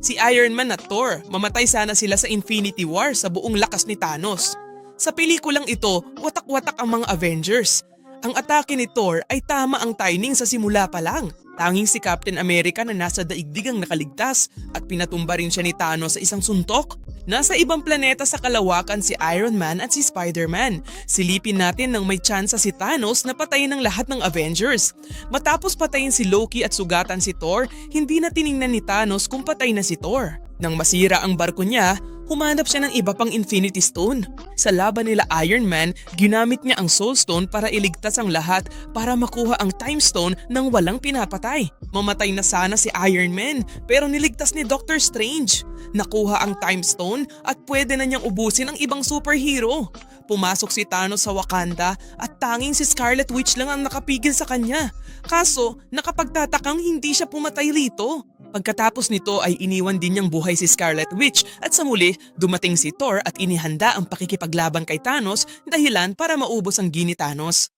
Si Iron Man at Thor, mamatay sana sila sa Infinity War sa buong lakas ni Thanos. Sa pelikulang ito, watak-watak ang mga Avengers. Ang atake ni Thor ay tama ang timing sa simula pa lang. Tanging si Captain America na nasa daigdig ang nakaligtas at pinatumba rin siya ni Thanos sa isang suntok. Nasa ibang planeta sa kalawakan si Iron Man at si Spider-Man. Silipin natin nang may tsansa si Thanos na patayin ng lahat ng Avengers. Matapos patayin si Loki at sugatan si Thor, hindi na tiningnan ni Thanos kung patay na si Thor. Nang masira ang barko niya, humanap siya ng iba pang Infinity Stone. Sa laban nila Iron Man, ginamit niya ang Soul Stone para iligtas ang lahat para makuha ang Time Stone nang walang pinapatay. Mamatay na sana si Iron Man pero niligtas ni Doctor Strange. Nakuha ang Time Stone at pwede na niyang ubusin ang ibang superhero. Pumasok si Thanos sa Wakanda at tanging si Scarlet Witch lang ang nakapigil sa kanya. Kaso, nakapagtatakang hindi siya pumatay rito. Pagkatapos nito ay iniwan din niyang buhay si Scarlet Witch at sa muli dumating si Thor at inihanda ang pakikipaglaban kay Thanos dahilan para maubos ang gini Thanos.